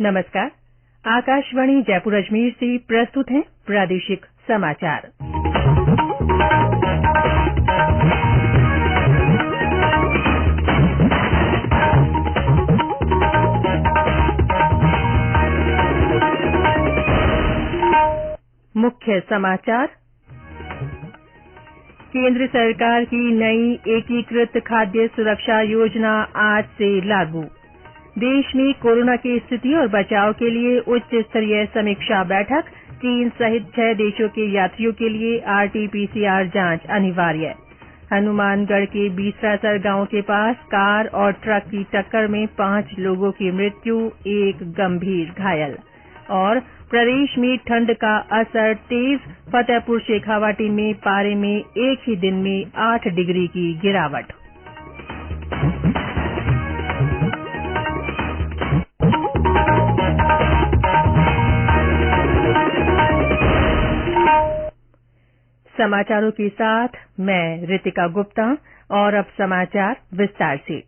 नमस्कार। आकाशवाणी जयपुर अजमेर से प्रस्तुत हैं प्रादेशिक समाचार। मुख्य समाचार। केंद्र सरकार की नई एकीकृत खाद्य सुरक्षा योजना आज से लागू। देश में कोरोना की स्थिति और बचाव के लिए उच्च स्तरीय समीक्षा बैठक। चीन सहित 6 देशों के यात्रियों के लिए आरटी-पीसीआर जांच अनिवार्य। हनुमानगढ़ के बीसरासर गांव के पास कार और ट्रक की टक्कर में 5 लोगों की मृत्यु, 1 गंभीर घायल। और प्रदेश में ठंड का असर तेज। फतेहपुर शेखावाटी में पारे में एक ही दिन में 8 डिग्री की गिरावट। समाचारों के साथ मैं रितिका गुप्ता। और अब समाचार विस्तार से।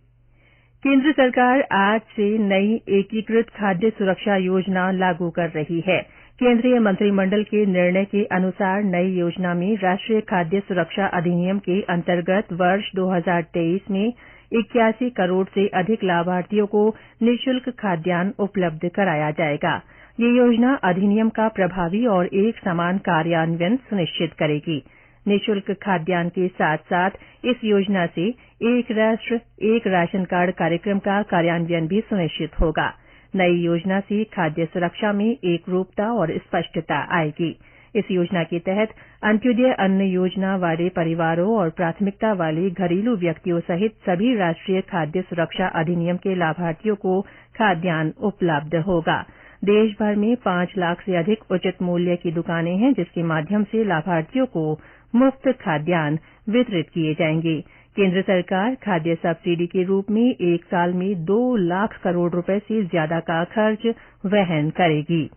केंद्र सरकार आज से नई एकीकृत खाद्य सुरक्षा योजना लागू कर रही है। केंद्रीय मंत्रिमंडल के निर्णय के अनुसार नई योजना में राष्ट्रीय खाद्य सुरक्षा अधिनियम के अंतर्गत वर्ष 2023 में 81 करोड़ से अधिक लाभार्थियों को निःशुल्क खाद्यान्न उपलब्ध कराया जाएगा। ये योजना अधिनियम का प्रभावी और एक समान कार्यान्वयन सुनिश्चित करेगी। निःशुल्क खाद्यान्न के साथ साथ इस योजना से एक राष्ट्र एक राशन कार्ड कार्यक्रम का कार्यान्वयन भी सुनिश्चित होगा। नई योजना से खाद्य सुरक्षा में एकरूपता और स्पष्टता आएगी। इस योजना के तहत अंत्योदय अन्न योजना वाले परिवारों और प्राथमिकता वाले घरेलू व्यक्तियों सहित सभी राष्ट्रीय खाद्य सुरक्षा अधिनियम के लाभार्थियों को खाद्यान्न उपलब्ध होगा। देश भर में 5 लाख से अधिक उचित मूल्य की दुकानें हैं, जिसके माध्यम से लाभार्थियों को मुफ्त खाद्यान्न वितरित किए जाएंगे। केंद्र सरकार खाद्य सब्सिडी के रूप में एक साल में 2 लाख करोड़ रुपए से ज्यादा का खर्च वहन करेगी।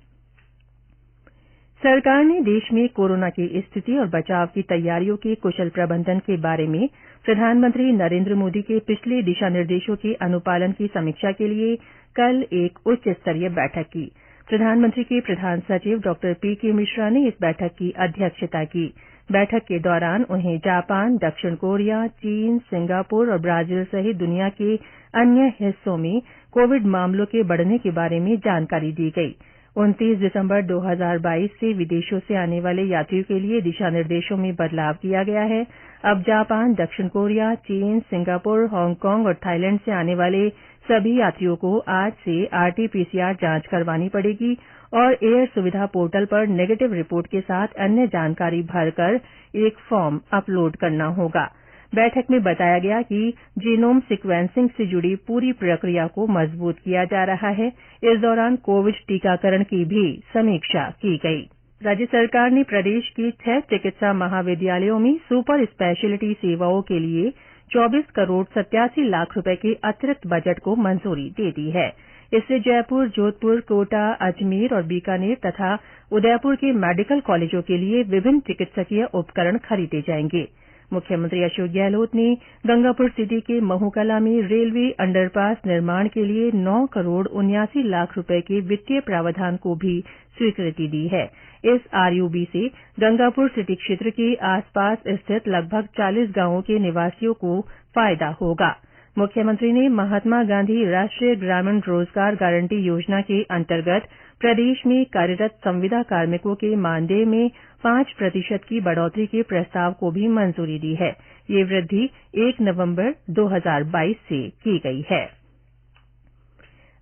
सरकार ने देश में कोरोना की स्थिति और बचाव की तैयारियों के कुशल प्रबंधन के बारे में प्रधानमंत्री नरेंद्र मोदी के पिछले दिशा निर्देशों के अनुपालन की समीक्षा के लिए कल एक उच्च स्तरीय बैठक की। प्रधानमंत्री के प्रधान सचिव डॉ पीके मिश्रा ने इस बैठक की अध्यक्षता की। बैठक के दौरान उन्हें जापान, दक्षिण कोरिया, चीन, सिंगापुर और ब्राजील सहित दुनिया के अन्य हिस्सों में कोविड मामलों के बढ़ने के बारे में जानकारी दी गई। 29 दिसंबर 2022 से विदेशों से आने वाले यात्रियों के लिए दिशा निर्देशों में बदलाव किया गया है। अब जापान, दक्षिण कोरिया, चीन, सिंगापुर, हांगकांग और थाईलैंड से आने वाले सभी यात्रियों को आज से आरटी-पीसीआर जांच करवानी पड़ेगी और एयर सुविधा पोर्टल पर नेगेटिव रिपोर्ट के साथ अन्य जानकारी भरकर एक फॉर्म अपलोड करना होगा। बैठक में बताया गया कि जीनोम सीक्वेंसिंग से जुड़ी पूरी प्रक्रिया को मजबूत किया जा रहा है। इस दौरान कोविड टीकाकरण की भी समीक्षा की गई। राज्य सरकार ने प्रदेश के 6 चिकित्सा महाविद्यालयों में सुपर स्पेशलिटी सेवाओं के लिए 24 करोड़ 87 लाख रुपए के अतिरिक्त बजट को मंजूरी दे दी है। इससे जयपुर, जोधपुर, कोटा, अजमेर और बीकानेर तथा उदयपुर के मेडिकल कॉलेजों के लिए विभिन्न चिकित्सकीय उपकरण खरीदे जाएंगे। मुख्यमंत्री अशोक गहलोत ने गंगापुर सिटी के महूकला में रेलवे अंडरपास निर्माण के लिए 9 करोड़ 79 लाख रुपए के वित्तीय प्रावधान को भी स्वीकृति दी है। इस आरयूबी से गंगापुर सिटी क्षेत्र के आसपास स्थित लगभग 40 गांवों के निवासियों को फायदा होगा। मुख्यमंत्री ने महात्मा गांधी राष्ट्रीय ग्रामीण रोजगार गारंटी योजना के अंतर्गत प्रदेश में कार्यरत संविदा कार्मिकों के मानदेय में 5% की बढ़ोतरी के प्रस्ताव को भी मंजूरी दी है। ये वृद्धि 1 नवंबर 2022 से की गई है।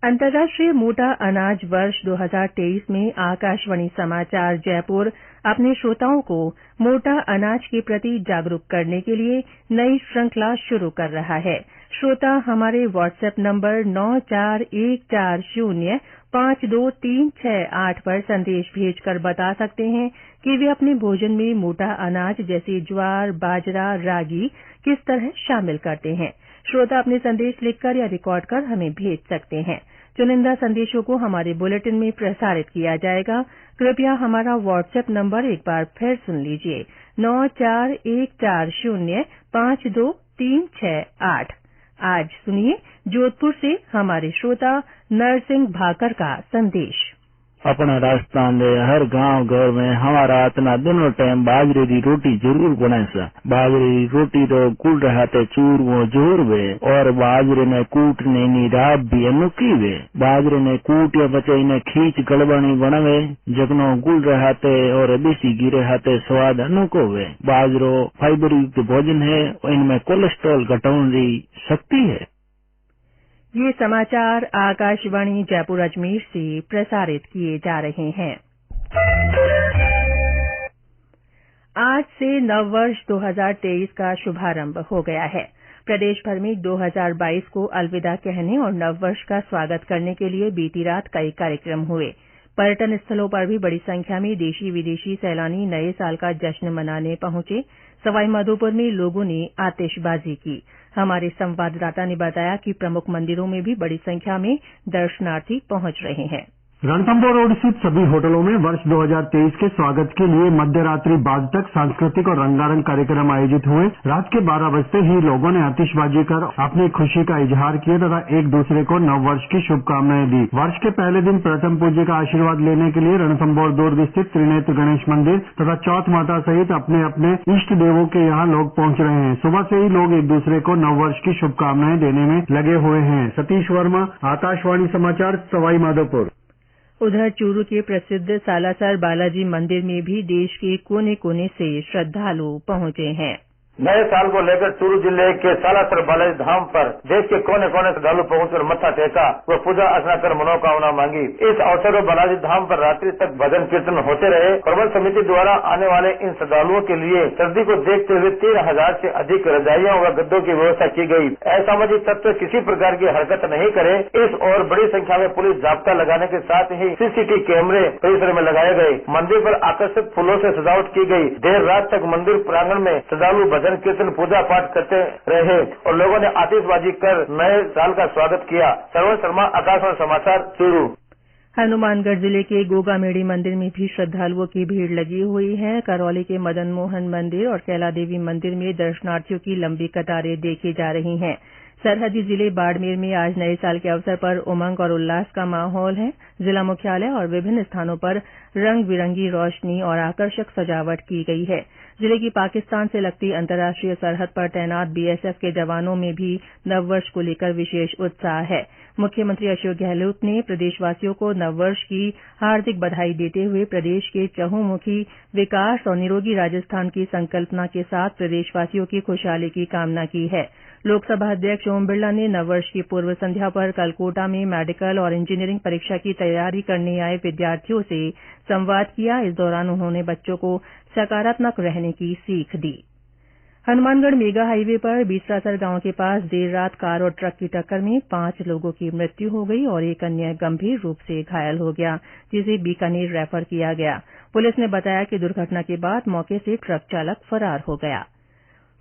अंतर्राष्ट्रीय मोटा अनाज वर्ष 2023 में आकाशवाणी समाचार जयपुर अपने श्रोताओं को मोटा अनाज के प्रति जागरूक करने के लिए नई श्रृंखला शुरू कर रहा है। श्रोता हमारे व्हाट्सएप नंबर 9414052368 पर संदेश भेजकर बता सकते हैं कि वे अपने भोजन में मोटा अनाज जैसे ज्वार, बाजरा, रागी किस तरह शामिल करते हैं। श्रोता अपने संदेश लिखकर या रिकॉर्ड कर हमें भेज सकते हैं। चुनिंदा संदेशों को हमारे बुलेटिन में प्रसारित किया जाएगा। कृपया हमारा व्हाट्सएप नंबर एक बार फिर सुन लीजिए 9414052368। आज सुनिए जोधपुर से हमारे श्रोता नरसिंह भाकर का संदेश। अपने राजस्थान दे हर गांव घर में हमारा इतना दोनों टाइम बाजरे की रोटी जरूर बने सा। बाजरे की रोटी तो कुल रहते चूर वो जोर वे और बाजरे ने कूटने नी राब भी अनोखी वे। बाजरे ने कूट या बचे इन्हें खींच गड़बड़ी बनवे जगनो गुल रहते और देसी घी रहते स्वाद अनोखो वे। बाजरो फाइबर युक्त भोजन है और इनमें कोलेस्ट्रॉल घटाने की शक्ति है। ये समाचार आकाशवाणी जयपुर अजमेर से प्रसारित किए जा रहे हैं। आज से नववर्ष 2023 का शुभारंभ हो गया है। प्रदेश भर में 2022 को अलविदा कहने और नववर्ष का स्वागत करने के लिए बीती रात कई कार्यक्रम हुए। पर्यटन स्थलों पर भी बड़ी संख्या में देशी विदेशी सैलानी नए साल का जश्न मनाने पहुंचे। सवाईमाधोपुर में लोगों ने आतिशबाजी की। हमारे संवाददाता ने बताया कि प्रमुख मंदिरों में भी बड़ी संख्या में दर्शनार्थी पहुंच रहे हैं। रणथंभौर रोड स्थित सभी होटलों में वर्ष 2023 के स्वागत के लिए मध्यरात्रि बाद तक सांस्कृतिक और रंगारंग कार्यक्रम आयोजित हुए। रात के 12 बजते ही लोगों ने आतिशबाजी कर अपनी खुशी का इजहार किया तथा एक दूसरे को नववर्ष की शुभकामनाएं दी। वर्ष के पहले दिन प्रथम पूज्य का आशीर्वाद लेने के लिए रणथंभौर दुर्ग स्थित त्रिनेत्र गणेश मंदिर तथा चौथ माता सहित अपने अपने इष्ट देवों के यहाँ लोग पहुँच रहे हैं। सुबह से ही लोग एक दूसरे को नववर्ष की शुभकामनाएं देने में लगे हुए हैं। सतीश वर्मा, आकाशवाणी समाचार, सवाईमाधोपुर। उधर चूरू के प्रसिद्ध सालासर बालाजी मंदिर में भी देश के कोने कोने से श्रद्धालु पहुंचे हैं। नए साल को लेकर चूरू जिले के सालासर बालाजी धाम पर देश के कोने कोने से श्रद्धालु पहुंचकर मत्था टेका व पूजा अर्चना कर मनोकामना मांगी। इस अवसर पर बालाजी धाम पर रात्रि तक भजन कीर्तन होते रहे। प्रबंध समिति द्वारा आने वाले इन श्रद्धालुओं के लिए सर्दी को देखते हुए 3000 से अधिक रजाइयों व गद्दों की व्यवस्था की गई। असामाजिक तत्व किसी प्रकार की हरकत नहीं करे, इस और बड़ी संख्या में पुलिस जाब्ता लगाने के साथ ही सीसीटीवी कैमरे परिसर में लगाए गए। मंदिर पर आकर्षक फूलों से सजावट की गई। देर रात तक मंदिर प्रांगण में श्रद्धालु भजन कीर्तन पूजा पाठ करते रहे और लोगों ने आतिशबाजी कर नए साल का स्वागत किया। सरवन शर्मा, आकाशवाणी समाचार, चूरू। हनुमानगढ़ जिले के गोगामेड़ी मंदिर में भी श्रद्धालुओं की भीड़ लगी हुई है। करौली के मदन मोहन मंदिर और कैला देवी मंदिर में दर्शनार्थियों की लंबी कतारें देखी जा रही हैं। सरहदी जिले बाड़मेर में आज नए साल के अवसर पर उमंग और उल्लास का माहौल है। जिला मुख्यालय और विभिन्न स्थानों पर रंग बिरंगी रोशनी और आकर्षक सजावट की गई है। जिले की पाकिस्तान से लगती अंतर्राष्ट्रीय सरहद पर तैनात बीएसएफ के जवानों में भी नववर्ष को लेकर विशेष उत्साह है। मुख्यमंत्री अशोक गहलोत ने प्रदेशवासियों को नववर्ष की हार्दिक बधाई देते हुए प्रदेश के चहुमुखी विकास और निरोगी राजस्थान की संकल्पना के साथ प्रदेशवासियों की खुशहाली की कामना की है। लोकसभा अध्यक्ष ओम बिरला ने नववर्ष की पूर्व संध्या पर कल कोटा में मेडिकल और इंजीनियरिंग परीक्षा की तैयारी करने आए विद्यार्थियों से संवाद किया। इस दौरान उन्होंने बच्चों को सकारात्मक रहने की सीख दी। हनुमानगढ़ मेगा हाईवे पर बीसरासर गांव के पास देर रात कार और ट्रक की टक्कर में 5 लोगों की मृत्यु हो गई और एक अन्य गंभीर रूप से घायल हो गया, जिसे बीकानेर रेफर किया गया। पुलिस ने बताया कि दुर्घटना के बाद मौके से ट्रक चालक फरार हो गया।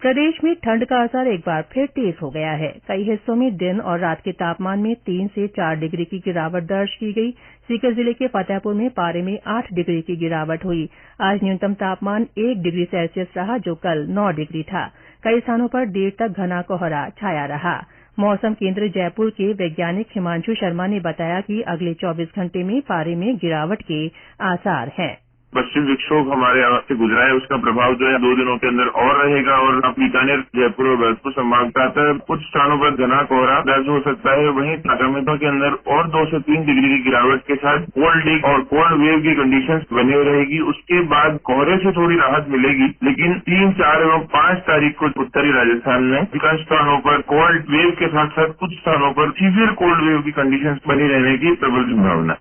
प्रदेश में ठंड का असर एक बार फिर तेज हो गया है। कई हिस्सों में दिन और रात के तापमान में 3 से 4 डिग्री की गिरावट दर्ज की गई। सीकर जिले के फतेहपुर में पारे में 8 डिग्री की गिरावट हुई। आज न्यूनतम तापमान 1 डिग्री सेल्सियस रहा, जो कल 9 डिग्री था। कई स्थानों पर देर तक घना कोहरा छाया रहा। मौसम केंद्र जयपुर के वैज्ञानिक हिमांशु शर्मा ने बताया कि अगले 24 घंटे में पारे में गिरावट के आसार हैं। पश्चिम विक्षोभ हमारे यहाँ से गुजरा है, उसका प्रभाव जो है 2 दिनों के अंदर और रहेगा और बीकानेर, जयपुर और भरतपुर संभाग का कुछ स्थानों पर घना कोहरा दर्ज हो सकता है। वहीं आगामी दिनों के अंदर और 2 से 3 डिग्री की गिरावट के साथ कोल्ड डे और कोल्ड वेव की कंडीशंस बनी हुई रहेगी। उसके बाद कोहरे से थोड़ी राहत मिलेगी, लेकिन 3, 4 एवं 5 तारीख को उत्तरी राजस्थान में अधिकांश स्थानों पर कोल्ड वेव के साथ साथ कुछ स्थानों पर सीवियर कोल्ड वेव की कंडीशंस बनी रहने की प्रबल संभावना।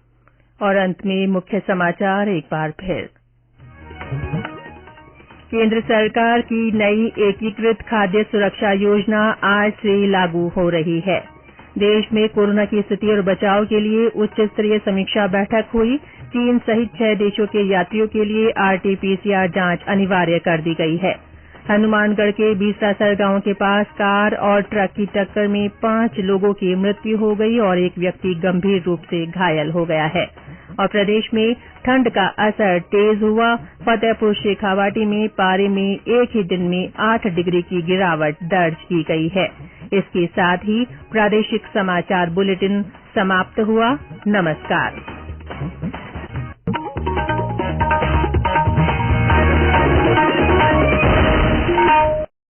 और अंत में मुख्य समाचार एक बार फिर। केंद्र सरकार की नई एकीकृत खाद्य सुरक्षा योजना आज से लागू हो रही है। देश में कोरोना की स्थिति और बचाव के लिए उच्च स्तरीय समीक्षा बैठक हुई। चीन सहित 6 देशों के यात्रियों के लिए आरटी-पीसीआर जांच अनिवार्य कर दी गई है। हनुमानगढ़ के बीसरासर गांव के पास कार और ट्रक की टक्कर में 5 लोगों की मृत्यु हो गई और एक व्यक्ति गंभीर रूप से घायल हो गया है। और प्रदेश में ठंड का असर तेज हुआ। फतेहपुर शेखावाटी में पारे में एक ही दिन में 8 डिग्री की गिरावट दर्ज की गई है। इसके साथ ही प्रादेशिक समाचार बुलेटिन समाप्त हुआ। नमस्कार।